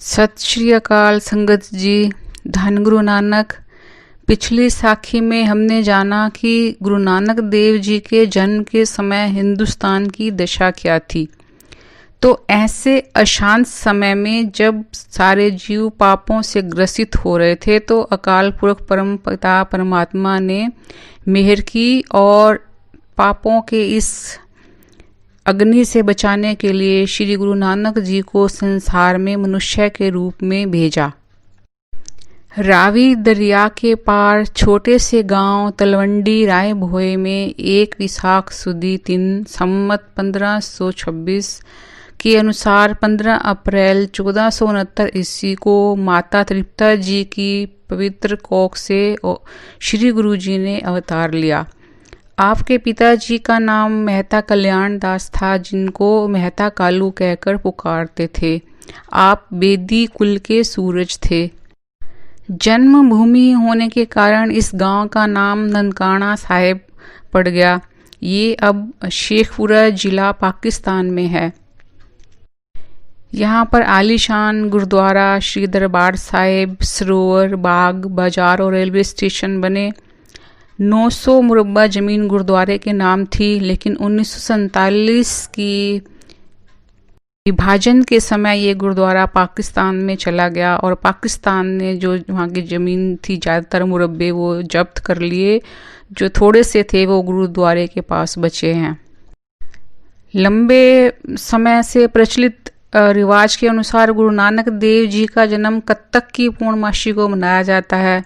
सत श्री अकाल संगत जी। धन गुरु नानक। पिछली साखी में हमने जाना कि गुरु नानक देव जी के जन्म के समय हिंदुस्तान की दशा क्या थी। तो ऐसे अशांत समय में जब सारे जीव पापों से ग्रसित हो रहे थे, तो अकाल पुरख परम पिता परमात्मा ने मेहर की और पापों के इस अग्नि से बचाने के लिए श्री गुरु नानक जी को संसार में मनुष्य के रूप में भेजा। रावी दरिया के पार छोटे से गांव तलवंडी राय भोए में एक विशाख सुदी दिन सम्मत 1526 के अनुसार 15 अप्रैल 1469 ईस्वी को माता तृप्ता जी की पवित्र कोख से श्री गुरु जी ने अवतार लिया। आपके पिताजी का नाम मेहता कल्याण दास था, जिनको मेहता कालू कहकर पुकारते थे। आप बेदी कुल के सूरज थे। जन्मभूमि होने के कारण इस गांव का नाम ननकाना साहिब पड़ गया। ये अब शेखपुरा जिला पाकिस्तान में है। यहाँ पर आलीशान गुरुद्वारा, श्री दरबार साहिब, सरोवर, बाग, बाजार और रेलवे स्टेशन बने। 900 मुरब्बा जमीन गुरुद्वारे के नाम थी, लेकिन 1947 की विभाजन के समय ये गुरुद्वारा पाकिस्तान में चला गया और पाकिस्तान ने जो वहाँ की ज़मीन थी ज़्यादातर मुरब्बे वो जब्त कर लिए। जो थोड़े से थे वो गुरुद्वारे के पास बचे हैं। लंबे समय से प्रचलित रिवाज के अनुसार गुरु नानक देव जी का जन्म कत्तक की पूर्णमासी को मनाया जाता है,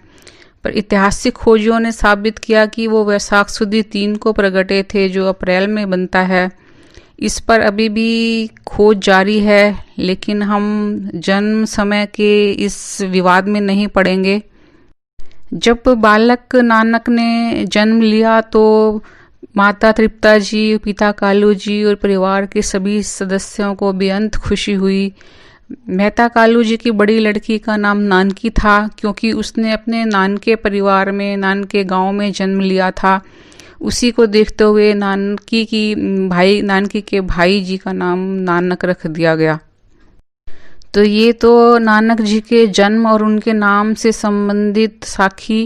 पर ऐतिहासिक खोजियों ने साबित किया कि वो वैशाख सुदी 3 को प्रगटे थे, जो अप्रैल में बनता है। इस पर अभी भी खोज जारी है, लेकिन हम जन्म समय के इस विवाद में नहीं पड़ेंगे। जब बालक नानक ने जन्म लिया तो माता तृप्ता जी, पिता कालू जी और परिवार के सभी सदस्यों को बेअंत खुशी हुई। मेहता कालू जी की बड़ी लड़की का नाम नानकी था, क्योंकि उसने अपने नानके परिवार में, नानके गांव में जन्म लिया था। उसी को देखते हुए नानकी के भाई जी का नाम नानक रख दिया गया। तो ये तो नानक जी के जन्म और उनके नाम से संबंधित साखी।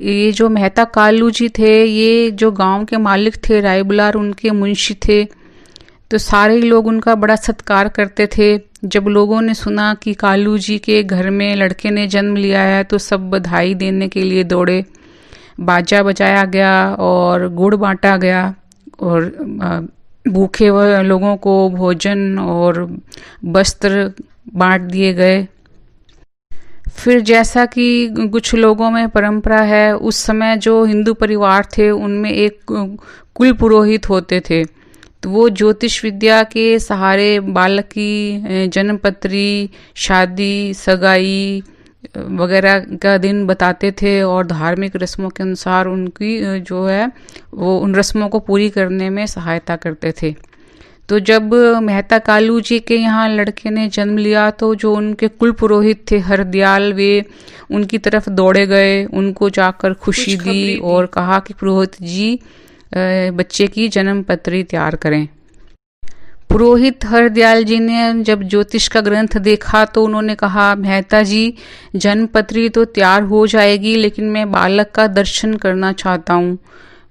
ये जो मेहता कालू जी थे, ये जो गांव के मालिक थे, रायबुलार उनके मुंशी थे। तो सारे लोग उनका बड़ा सत्कार करते थे। जब लोगों ने सुना कि कालू जी के घर में लड़के ने जन्म लिया है, तो सब बधाई देने के लिए दौड़े। बाजा बजाया गया और गुड़ बांटा गया और भूखे लोगों को भोजन और वस्त्र बांट दिए गए। फिर जैसा कि कुछ लोगों में परंपरा है, उस समय जो हिंदू परिवार थे उनमें एक कुल पुरोहित होते थे। तो वो ज्योतिष विद्या के सहारे बालक की जन्मपत्री, शादी, सगाई वगैरह का दिन बताते थे और धार्मिक रस्मों के अनुसार उनकी जो है वो उन रस्मों को पूरी करने में सहायता करते थे। तो जब मेहता कालू जी के यहाँ लड़के ने जन्म लिया, तो जो उनके कुल पुरोहित थे हरदयाल, वे उनकी तरफ दौड़े गए, उनको जाकर खुशी दी और कहा कि पुरोहित जी बच्चे की जन्म पत्री तैयार करें। पुरोहित हरदयाल जी ने जब ज्योतिष का ग्रंथ देखा तो उन्होंने कहा, मेहता जी, जन्म पत्री तो तैयार हो जाएगी, लेकिन मैं बालक का दर्शन करना चाहता हूँ।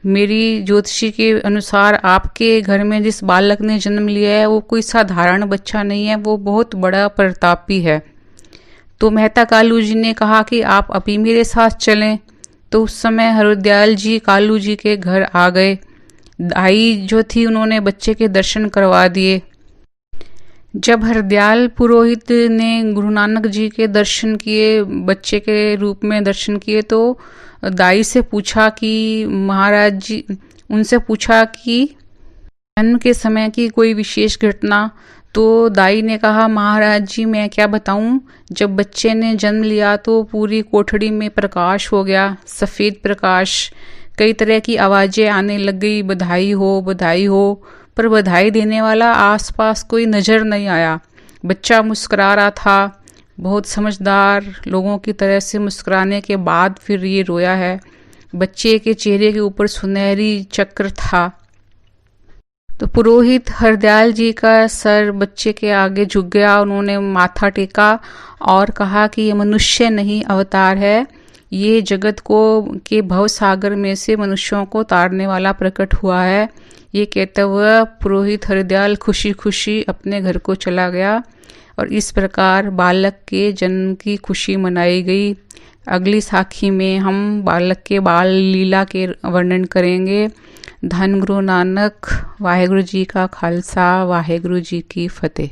मेरी ज्योतिषी के अनुसार आपके घर में जिस बालक ने जन्म लिया है वो कोई साधारण बच्चा नहीं है, वो बहुत बड़ा प्रतापी है। तो मेहता कालू जी ने कहा कि आप अभी मेरे साथ चलें। तो उस समय हरदयाल जी कालू जी के घर आ गए। दाई जो थी उन्होंने बच्चे के दर्शन करवा दिए। जब हरदयाल पुरोहित ने गुरु नानक जी के दर्शन किए, बच्चे के रूप में दर्शन किए, तो दाई से पूछा कि महाराज जी, उनसे पूछा कि जन्म के समय की कोई विशेष घटना। तो दाई ने कहा, महाराज जी मैं क्या बताऊं, जब बच्चे ने जन्म लिया तो पूरी कोठड़ी में प्रकाश हो गया, सफ़ेद प्रकाश। कई तरह की आवाज़ें आने लग गई, बधाई हो, बधाई हो। पर बधाई देने वाला आसपास कोई नज़र नहीं आया। बच्चा मुस्कुरा रहा था, बहुत समझदार लोगों की तरह से मुस्कुराने के बाद फिर ये रोया है। बच्चे के चेहरे के ऊपर सुनहरी चक्र था। तो पुरोहित हरदयाल जी का सर बच्चे के आगे झुक गया। उन्होंने माथा टेका और कहा कि ये मनुष्य नहीं अवतार है, ये जगत को के भव सागर में से मनुष्यों को तारने वाला प्रकट हुआ है। ये कहता हुआ पुरोहित हरदयाल खुशी खुशी अपने घर को चला गया और इस प्रकार बालक के जन्म की खुशी मनाई गई। अगली साखी में हम बालक के बाल लीला के वर्णन करेंगे। धन गुरु नानक। वाहेगुरु जी का खालसा, वाहेगुरु जी की फतेह।